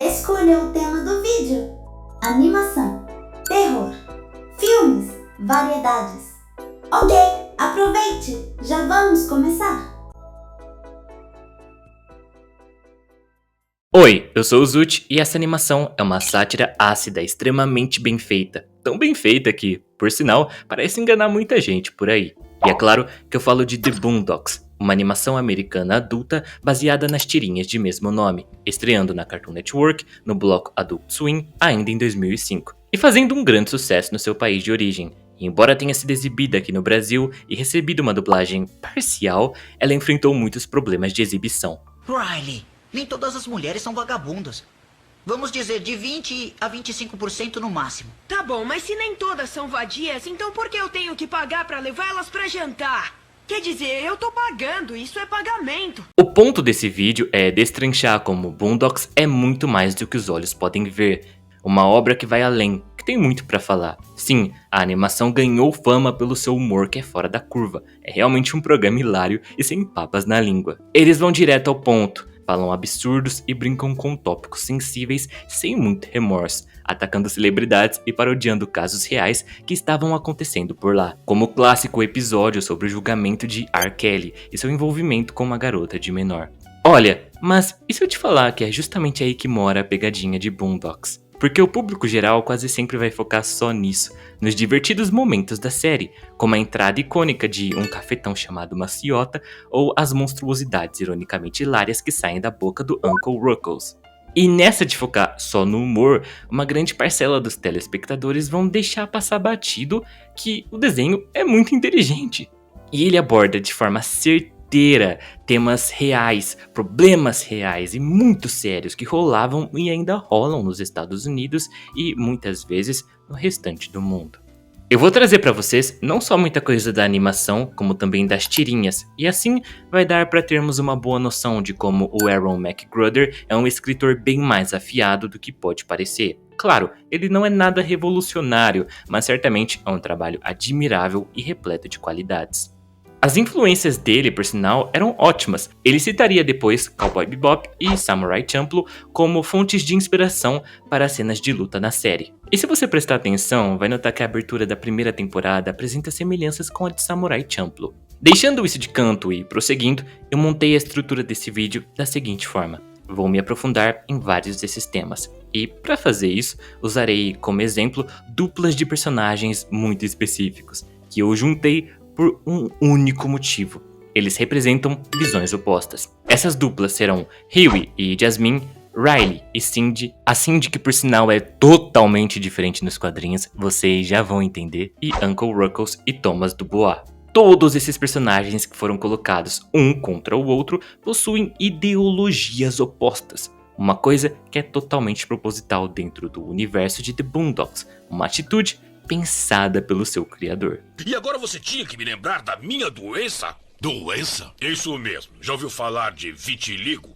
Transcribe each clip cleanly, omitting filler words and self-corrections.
Escolha o tema do vídeo: animação, terror, filmes, variedades. Ok, aproveite! Já vamos começar! Oi, eu sou o Zut e essa animação é uma sátira ácida extremamente bem feita. Tão bem feita que, por sinal, parece enganar muita gente por aí. E é claro que eu falo de The Boondocks, uma animação americana adulta baseada nas tirinhas de mesmo nome, estreando na Cartoon Network, no bloco Adult Swim, ainda em 2005, e fazendo um grande sucesso no seu país de origem. E embora tenha sido exibida aqui no Brasil e recebido uma dublagem parcial, ela enfrentou muitos problemas de exibição. Riley, nem todas as mulheres são vagabundas. Vamos dizer de 20 a 25% no máximo. Tá bom, mas se nem todas são vadias, então por que eu tenho que pagar pra levar elas pra jantar? Quer dizer, eu tô pagando, isso é pagamento. O ponto desse vídeo é destrinchar como Boondocks é muito mais do que os olhos podem ver. Uma obra que vai além, que tem muito pra falar. Sim, a animação ganhou fama pelo seu humor que é fora da curva. É realmente um programa hilário e sem papas na língua. Eles vão direto ao ponto. Falam absurdos e brincam com tópicos sensíveis sem muito remorso, atacando celebridades e parodiando casos reais que estavam acontecendo por lá, como o clássico episódio sobre o julgamento de R. Kelly e seu envolvimento com uma garota de menor. Olha, mas e se eu te falar que é justamente aí que mora a pegadinha de Boondocks? Porque o público geral quase sempre vai focar só nisso, nos divertidos momentos da série, como a entrada icônica de um cafetão chamado Maciota ou as monstruosidades ironicamente hilárias que saem da boca do Uncle Ruckles. E nessa de focar só no humor, uma grande parcela dos telespectadores vão deixar passar batido que o desenho é muito inteligente. E ele aborda de forma certeira temas reais, problemas reais e muito sérios que rolavam e ainda rolam nos Estados Unidos e muitas vezes no restante do mundo. Eu vou trazer para vocês não só muita coisa da animação, como também das tirinhas, e assim vai dar para termos uma boa noção de como o Aaron McGruder é um escritor bem mais afiado do que pode parecer. Claro, ele não é nada revolucionário, mas certamente é um trabalho admirável e repleto de qualidades. As influências dele, por sinal, eram ótimas. Ele citaria depois Cowboy Bebop e Samurai Champloo como fontes de inspiração para as cenas de luta na série. E se você prestar atenção, vai notar que a abertura da primeira temporada apresenta semelhanças com a de Samurai Champloo. Deixando isso de canto e prosseguindo, eu montei a estrutura desse vídeo da seguinte forma. Vou me aprofundar em vários desses temas. E para fazer isso, usarei como exemplo duplas de personagens muito específicos, que eu juntei por um único motivo. Eles representam visões opostas. Essas duplas serão Huey e Jasmine, Riley e Cindy. A Cindy, que por sinal é totalmente diferente nos quadrinhos, vocês já vão entender, e Uncle Ruckles e Thomas Dubois. Todos esses personagens que foram colocados um contra o outro possuem ideologias opostas. Uma coisa que é totalmente proposital dentro do universo de The Boondocks, uma atitude pensada pelo seu criador. E agora você tinha que me lembrar da minha doença? Doença? Isso mesmo. Já ouviu falar de vitiligo?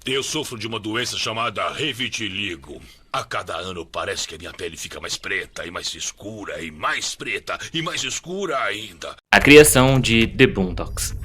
Eu sofro de uma doença chamada revitiligo. A cada ano parece que a minha pele fica mais preta e mais escura e mais preta e mais escura ainda. A criação de The Boondocks.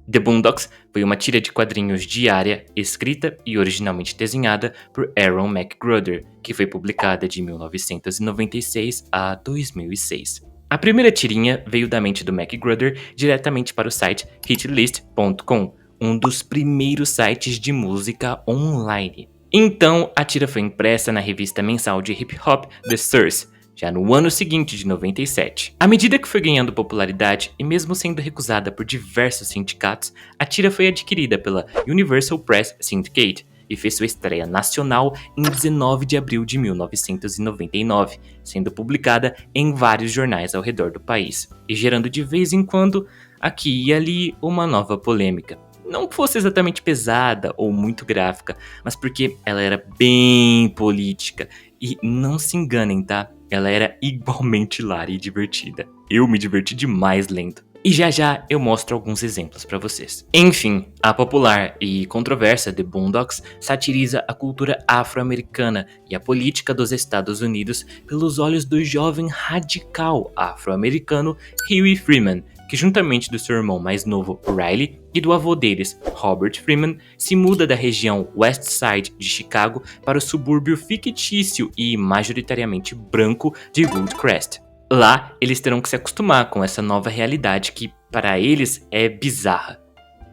The Boondocks foi uma tira de quadrinhos diária, escrita e originalmente desenhada por Aaron McGruder, que foi publicada de 1996 a 2006. A primeira tirinha veio da mente do McGruder diretamente para o site hitlist.com, um dos primeiros sites de música online. Então, a tira foi impressa na revista mensal de hip hop The Source, já no ano seguinte, de 97. À medida que foi ganhando popularidade e mesmo sendo recusada por diversos sindicatos, a tira foi adquirida pela Universal Press Syndicate e fez sua estreia nacional em 19 de abril de 1999, sendo publicada em vários jornais ao redor do país, e gerando de vez em quando, aqui e ali, uma nova polêmica. Não que fosse exatamente pesada ou muito gráfica, mas porque ela era bem política. E não se enganem, tá? Ela era igualmente hilária e divertida. Eu me diverti demais lendo. E já já eu mostro alguns exemplos pra vocês. Enfim, a popular e controversa The Boondocks satiriza a cultura afro-americana e a política dos Estados Unidos pelos olhos do jovem radical afro-americano Huey Freeman, que juntamente do seu irmão mais novo, Riley, e do avô deles, Robert Freeman, se muda da região West Side de Chicago para o subúrbio fictício e majoritariamente branco de Woodcrest. Lá, eles terão que se acostumar com essa nova realidade que, para eles, é bizarra.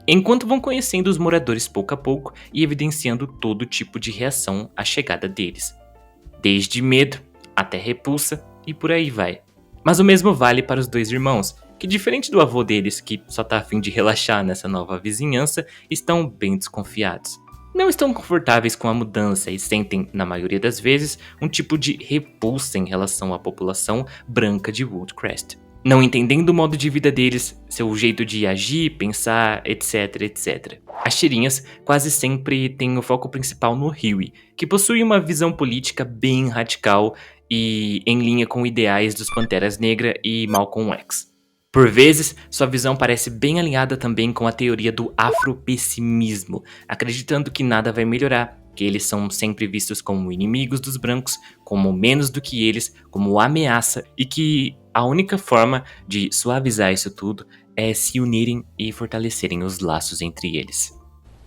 Enquanto vão conhecendo os moradores pouco a pouco e evidenciando todo tipo de reação à chegada deles. Desde medo até repulsa e por aí vai. Mas o mesmo vale para os dois irmãos, que diferente do avô deles, que só tá a fim de relaxar nessa nova vizinhança, estão bem desconfiados. Não estão confortáveis com a mudança e sentem, na maioria das vezes, um tipo de repulsa em relação à população branca de Woodcrest. Não entendendo o modo de vida deles, seu jeito de agir, pensar, etc, etc. As tirinhas quase sempre têm o foco principal no Huey, que possui uma visão política bem radical e em linha com ideais dos Panteras Negra e Malcolm X. Por vezes, sua visão parece bem alinhada também com a teoria do afropessimismo, acreditando que nada vai melhorar, que eles são sempre vistos como inimigos dos brancos, como menos do que eles, como ameaça, e que a única forma de suavizar isso tudo é se unirem e fortalecerem os laços entre eles.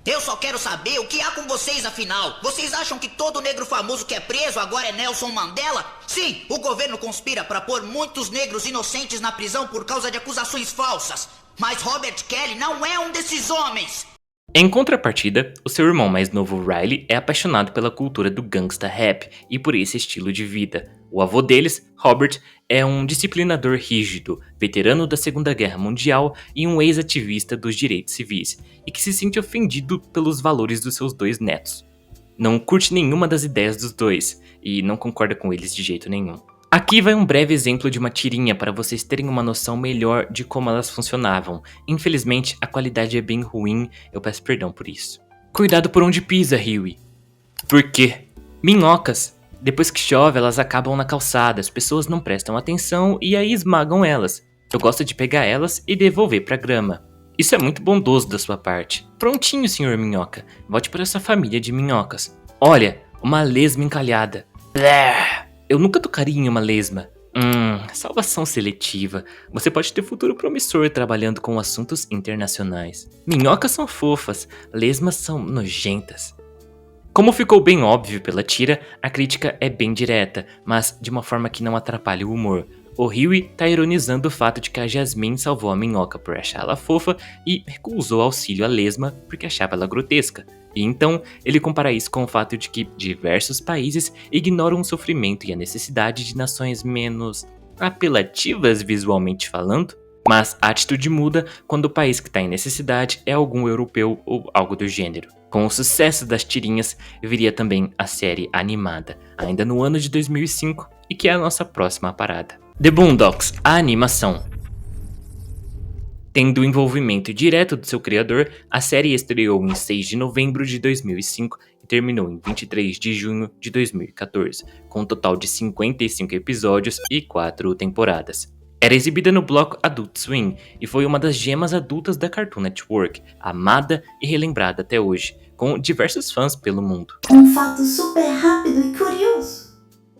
Eu só quero saber o que há com vocês, afinal. Vocês acham que todo negro famoso que é preso agora é Nelson Mandela? Sim, o governo conspira para pôr muitos negros inocentes na prisão por causa de acusações falsas. Mas Robert Kelly não é um desses homens. Em contrapartida, o seu irmão mais novo Riley é apaixonado pela cultura do gangsta rap e por esse estilo de vida. O avô deles, Robert, é um disciplinador rígido, veterano da Segunda Guerra Mundial e um ex-ativista dos direitos civis, e que se sente ofendido pelos valores dos seus dois netos. Não curte nenhuma das ideias dos dois, e não concorda com eles de jeito nenhum. Aqui vai um breve exemplo de uma tirinha para vocês terem uma noção melhor de como elas funcionavam. Infelizmente, a qualidade é bem ruim, eu peço perdão por isso. Cuidado por onde pisa, Huey. Por quê? Minhocas. Depois que chove, elas acabam na calçada, as pessoas não prestam atenção e aí esmagam elas. Eu gosto de pegar elas e devolver pra grama. Isso é muito bondoso da sua parte. Prontinho, senhor Minhoca. Volte para essa família de minhocas. Olha, uma lesma encalhada. Blé! Eu nunca tocaria em uma lesma. Salvação seletiva. Você pode ter futuro promissor trabalhando com assuntos internacionais. Minhocas são fofas, lesmas são nojentas. Como ficou bem óbvio pela tira, a crítica é bem direta, mas de uma forma que não atrapalha o humor. O Huey tá ironizando o fato de que a Jasmine salvou a minhoca por achá-la fofa e recusou auxílio à lesma porque achava ela grotesca. E então, ele compara isso com o fato de que diversos países ignoram o sofrimento e a necessidade de nações menos apelativas visualmente falando. Mas a atitude muda quando o país que está em necessidade é algum europeu ou algo do gênero. Com o sucesso das tirinhas, viria também a série animada, ainda no ano de 2005, e que é a nossa próxima parada. The Boondocks, a animação. Tendo o envolvimento direto do seu criador, a série estreou em 6 de novembro de 2005 e terminou em 23 de junho de 2014, com um total de 55 episódios e 4 temporadas. Era exibida no bloco Adult Swim e foi uma das gemas adultas da Cartoon Network, amada e relembrada até hoje, com diversos fãs pelo mundo. Um fato super rápido e curioso.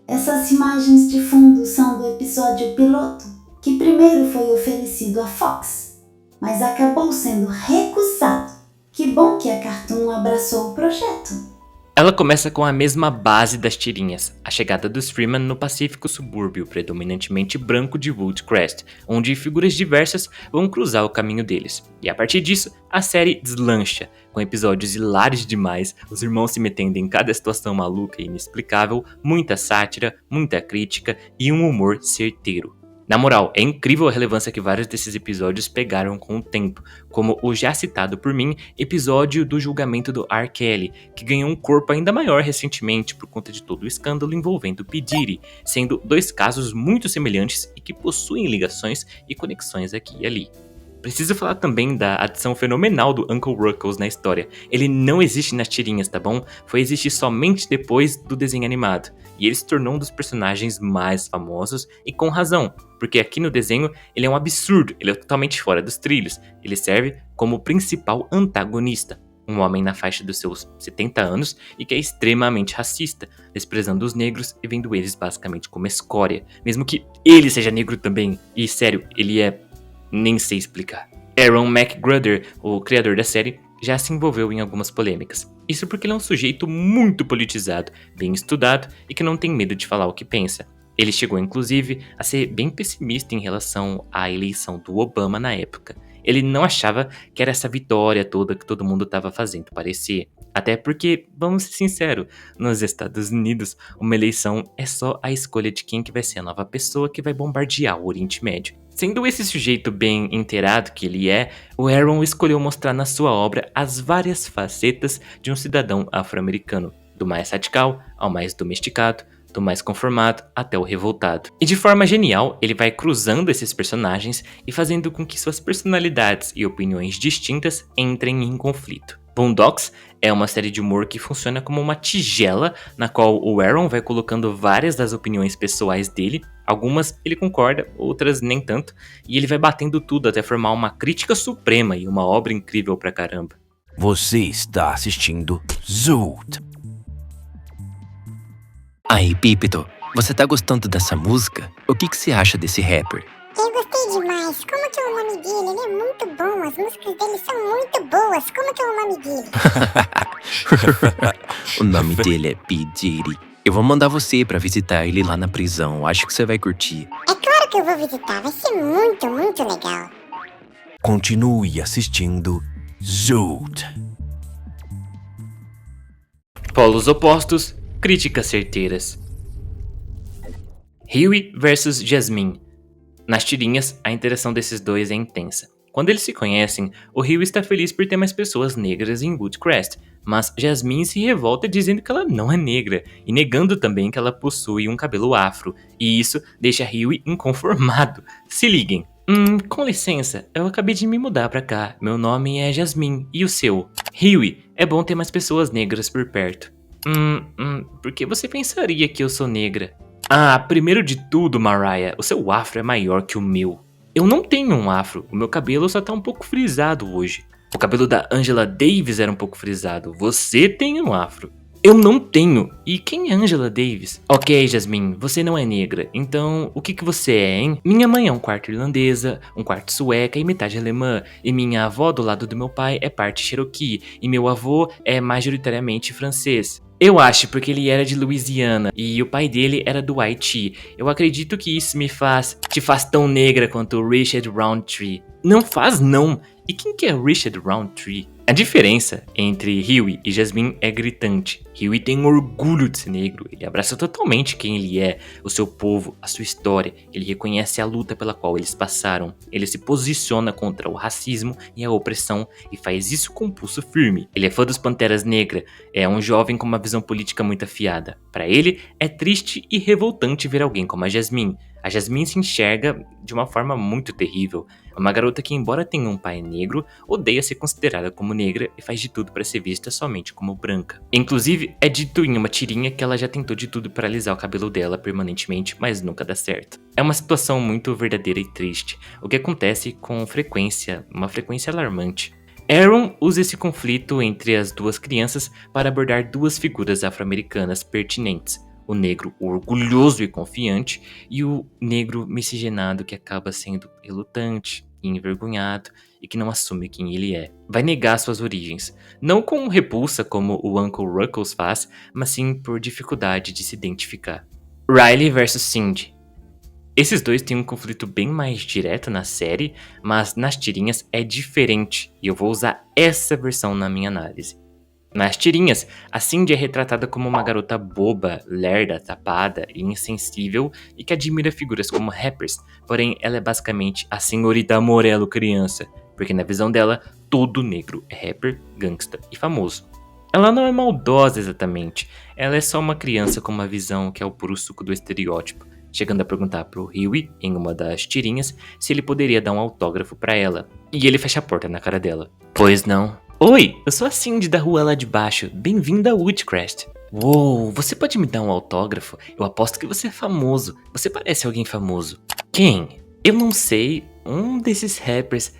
Essas imagens de fundo são do episódio piloto, que primeiro foi oferecido à Fox, mas acabou sendo recusado. Que bom que a Cartoon abraçou o projeto. Ela começa com a mesma base das tirinhas, a chegada dos Freeman no pacífico subúrbio predominantemente branco de Woodcrest, onde figuras diversas vão cruzar o caminho deles. E a partir disso, a série deslancha, com episódios hilários demais, os irmãos se metendo em cada situação maluca e inexplicável, muita sátira, muita crítica e um humor certeiro. Na moral, é incrível a relevância que vários desses episódios pegaram com o tempo, como o já citado por mim episódio do julgamento do R. Kelly, que ganhou um corpo ainda maior recentemente por conta de todo o escândalo envolvendo P. Diddy, sendo dois casos muito semelhantes e que possuem ligações e conexões aqui e ali. Preciso falar também da adição fenomenal do Uncle Ruckles na história. Ele não existe nas tirinhas, tá bom? Foi existir somente depois do desenho animado. E ele se tornou um dos personagens mais famosos, e com razão, porque aqui no desenho ele é um absurdo, ele é totalmente fora dos trilhos. Ele serve como principal antagonista, um homem na faixa dos seus 70 anos e que é extremamente racista, desprezando os negros e vendo eles basicamente como escória, mesmo que ele seja negro também. E sério, ele é nem sei explicar. Aaron McGruder, o criador da série, já se envolveu em algumas polêmicas. Isso porque ele é um sujeito muito politizado, bem estudado e que não tem medo de falar o que pensa. Ele chegou, inclusive, a ser bem pessimista em relação à eleição do Obama na época. Ele não achava que era essa vitória toda que todo mundo estava fazendo parecer. Até porque, vamos ser sinceros, nos Estados Unidos, uma eleição é só a escolha de quem que vai ser a nova pessoa que vai bombardear o Oriente Médio. Sendo esse sujeito bem inteirado que ele é, o Aaron escolheu mostrar na sua obra as várias facetas de um cidadão afro-americano, do mais radical ao mais domesticado, do mais conformado até o revoltado. E de forma genial, ele vai cruzando esses personagens e fazendo com que suas personalidades e opiniões distintas entrem em conflito. Boondocks é uma série de humor que funciona como uma tigela na qual o Aaron vai colocando várias das opiniões pessoais dele. Algumas ele concorda, outras nem tanto, e ele vai batendo tudo até formar uma crítica suprema e uma obra incrível pra caramba. Você está assistindo Zoot. Aí, Pípito, você tá gostando dessa música? O que você acha desse rapper? Eu gostei demais. Como que é o nome dele? Ele é muito bom. As músicas dele são muito boas. Como que é o nome dele? O nome dele é P. Diddy. Eu vou mandar você pra visitar ele lá na prisão. Acho que você vai curtir. É claro que eu vou visitar. Vai ser muito, muito legal. Continue assistindo Zoot. Polos opostos, críticas certeiras. Huey versus Jasmine. Nas tirinhas, a interação desses dois é intensa. Quando eles se conhecem, o Huey está feliz por ter mais pessoas negras em Woodcrest, mas Jasmine se revolta dizendo que ela não é negra, e negando também que ela possui um cabelo afro, e isso deixa Huey inconformado. Se liguem. Com licença, eu acabei de me mudar pra cá, meu nome é Jasmine, e o seu? Huey, é bom ter mais pessoas negras por perto. Por que você pensaria que eu sou negra? Primeiro de tudo, Mariah, o seu afro é maior que o meu. Eu não tenho um afro, o meu cabelo só tá um pouco frisado hoje. O cabelo da Angela Davis era um pouco frisado, você tem um afro. Eu não tenho. E quem é Angela Davis? Ok, Jasmine, você não é negra, então o que você é, hein? Minha mãe é um quarto irlandesa, um quarto sueca e metade alemã, e minha avó do lado do meu pai é parte Cherokee, e meu avô é majoritariamente francês. Eu acho porque ele era de Louisiana e o pai dele era do Haiti. Eu acredito que isso te faz tão negra quanto o Richard Roundtree. Não faz não. E quem que é Richard Roundtree? A diferença entre Huey e Jasmine é gritante. Huey tem orgulho de ser negro, ele abraça totalmente quem ele é, o seu povo, a sua história, ele reconhece a luta pela qual eles passaram, ele se posiciona contra o racismo e a opressão e faz isso com pulso firme. Ele é fã dos Panteras Negras, é um jovem com uma visão política muito afiada. Para ele, é triste e revoltante ver alguém como a Jasmine. A Jasmine se enxerga de uma forma muito terrível. É uma garota que, embora tenha um pai negro, odeia ser considerada como negra e faz de tudo para ser vista somente como branca. Inclusive, é dito em uma tirinha que ela já tentou de tudo para alisar o cabelo dela permanentemente, mas nunca dá certo. É uma situação muito verdadeira e triste, o que acontece com frequência, uma frequência alarmante. Aaron usa esse conflito entre as duas crianças para abordar duas figuras afro-americanas pertinentes. O negro orgulhoso e confiante e o negro miscigenado que acaba sendo relutante e envergonhado e que não assume quem ele é. Vai negar suas origens, não com repulsa como o Uncle Ruckles faz, mas sim por dificuldade de se identificar. Riley versus Cindy. Esses dois têm um conflito bem mais direto na série, mas nas tirinhas é diferente e eu vou usar essa versão na minha análise. Nas tirinhas, a Cindy é retratada como uma garota boba, lerda, tapada e insensível e que admira figuras como rappers, porém ela é basicamente a senhorita Morello criança, porque na visão dela, todo negro é rapper, gangsta e famoso. Ela não é maldosa exatamente, ela é só uma criança com uma visão que é o puro suco do estereótipo, chegando a perguntar pro Huey, em uma das tirinhas, se ele poderia dar um autógrafo pra ela, e ele fecha a porta na cara dela. Pois não. Oi, eu sou a Cindy da rua lá de baixo, bem-vinda a Woodcrest. Uou, você pode me dar um autógrafo? Eu aposto que você é famoso, você parece alguém famoso. Quem? Eu não sei, um desses rappers.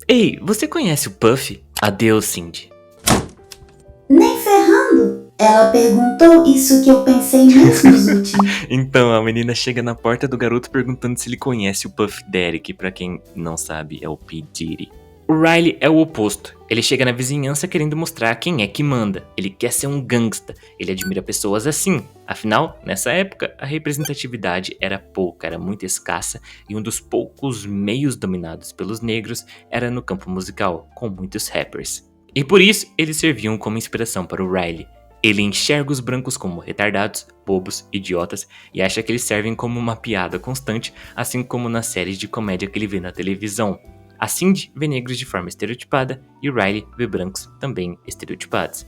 Ei, você conhece o Puff? Adeus, Cindy. Nem ferrando. Ela perguntou isso que eu pensei mesmo, Zut. Então, a menina chega na porta do garoto perguntando se ele conhece o Puff Daddy, que pra quem não sabe é o P. Diddy. O Riley é o oposto. Ele chega na vizinhança querendo mostrar quem é que manda. Ele quer ser um gangsta. Ele admira pessoas assim. Afinal, nessa época, a representatividade era pouca, era muito escassa, e um dos poucos meios dominados pelos negros era no campo musical, com muitos rappers. E por isso, eles serviam como inspiração para o Riley. Ele enxerga os brancos como retardados, bobos, idiotas e acha que eles servem como uma piada constante, assim como nas séries de comédia que ele vê na televisão. A Cindy vê negros de forma estereotipada e o Riley vê brancos também estereotipados.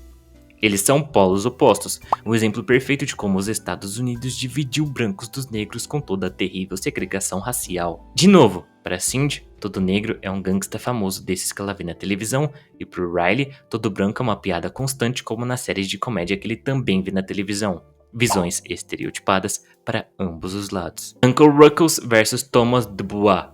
Eles são polos opostos, um exemplo perfeito de como os Estados Unidos dividiu brancos dos negros com toda a terrível segregação racial. De novo, para Cindy, todo negro é um gangsta famoso desses que ela vê na televisão, e para o Riley, todo branco é uma piada constante como nas séries de comédia que ele também vê na televisão. Visões estereotipadas para ambos os lados. Uncle Ruckles versus Thomas Dubois.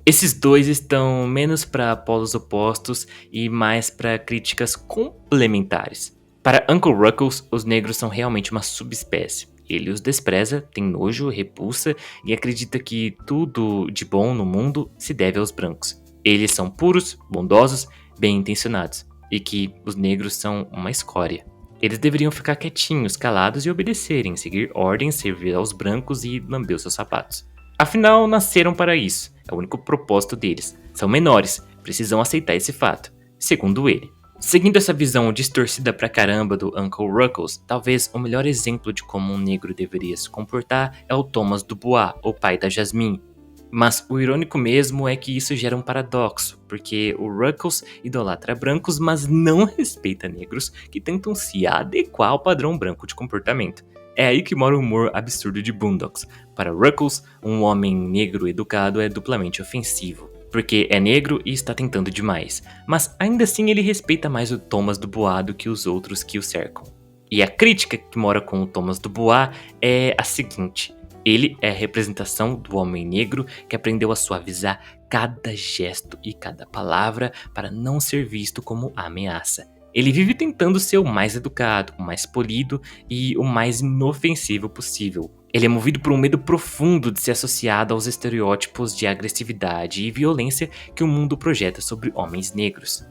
Esses dois estão menos para polos opostos e mais para críticas complementares. Para Uncle Ruckles, os negros são realmente uma subespécie. Ele os despreza, tem nojo, repulsa e acredita que tudo de bom no mundo se deve aos brancos. Eles são puros, bondosos, bem-intencionados e que os negros são uma escória. Eles deveriam ficar quietinhos, calados e obedecerem, seguir ordens, servir aos brancos e lamber os seus sapatos. Afinal, nasceram para isso. É o único propósito deles. São menores, precisam aceitar esse fato, segundo ele. Seguindo essa visão distorcida pra caramba do Uncle Ruckles, talvez o melhor exemplo de como um negro deveria se comportar é o Thomas Dubois, o pai da Jasmine. Mas o irônico mesmo é que isso gera um paradoxo, porque o Ruckles idolatra brancos, mas não respeita negros que tentam se adequar ao padrão branco de comportamento. É aí que mora o humor absurdo de Boondocks. Para Ruckles, um homem negro educado é duplamente ofensivo, porque é negro e está tentando demais. Mas ainda assim ele respeita mais o Thomas Dubois do que os outros que o cercam. E a crítica que mora com o Thomas Dubois é a seguinte: ele é a representação do homem negro que aprendeu a suavizar cada gesto e cada palavra para não ser visto como ameaça. Ele vive tentando ser o mais educado, o mais polido e o mais inofensivo possível. Ele é movido por um medo profundo de ser associado aos estereótipos de agressividade e violência que o mundo projeta sobre homens negros.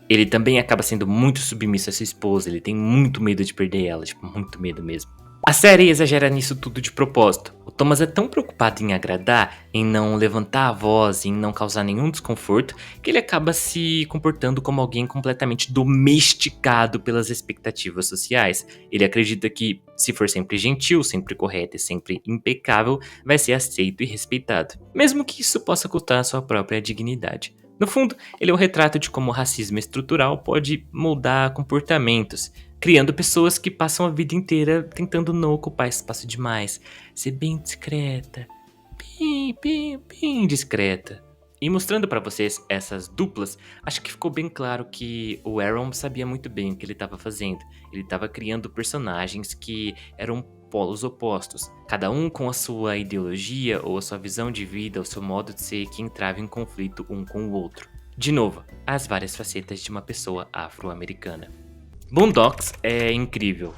Ele também acaba sendo muito submisso à sua esposa, ele tem muito medo de perder ela, muito medo mesmo. A série exagera nisso tudo de propósito. O Thomas é tão preocupado em agradar, em não levantar a voz, em não causar nenhum desconforto, que ele acaba se comportando como alguém completamente domesticado pelas expectativas sociais. Ele acredita que, se for sempre gentil, sempre correto e sempre impecável, vai ser aceito e respeitado, mesmo que isso possa custar a sua própria dignidade. No fundo, ele é um retrato de como o racismo estrutural pode moldar comportamentos, criando pessoas que passam a vida inteira tentando não ocupar espaço demais, ser bem discreta, bem discreta. E mostrando pra vocês essas duplas, acho que ficou bem claro que o Aaron sabia muito bem o que ele estava fazendo. Ele estava criando personagens que eram polos opostos, cada um com a sua ideologia ou a sua visão de vida, o seu modo de ser, que entrava em conflito um com o outro. De novo, as várias facetas de uma pessoa afro-americana. Boondocks é incrível.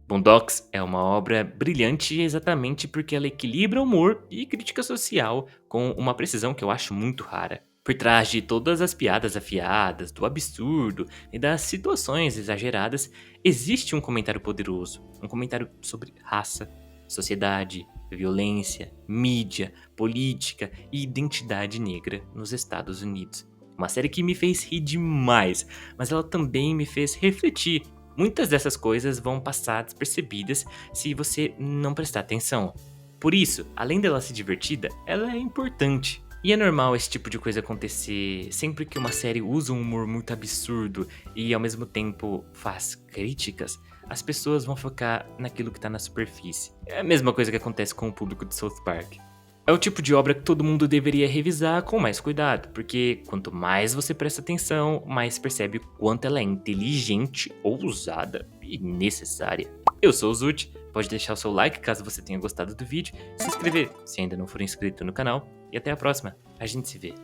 Boondocks é uma obra brilhante exatamente porque ela equilibra humor e crítica social com uma precisão que eu acho muito rara. Por trás de todas as piadas afiadas, do absurdo e das situações exageradas, existe um comentário poderoso, um comentário sobre raça, sociedade, violência, mídia, política e identidade negra nos Estados Unidos. Uma série que me fez rir demais, mas ela também me fez refletir. Muitas dessas coisas vão passar despercebidas se você não prestar atenção. Por isso, além dela ser divertida, ela é importante. E é normal esse tipo de coisa acontecer sempre que uma série usa um humor muito absurdo e ao mesmo tempo faz críticas, as pessoas vão focar naquilo que tá na superfície. É a mesma coisa que acontece com o público de South Park. É o tipo de obra que todo mundo deveria revisar com mais cuidado, porque quanto mais você presta atenção, mais percebe o quanto ela é inteligente, ousada e necessária. Eu sou o Zut, pode deixar o seu like caso você tenha gostado do vídeo, se inscrever se ainda não for inscrito no canal, e até a próxima, a gente se vê.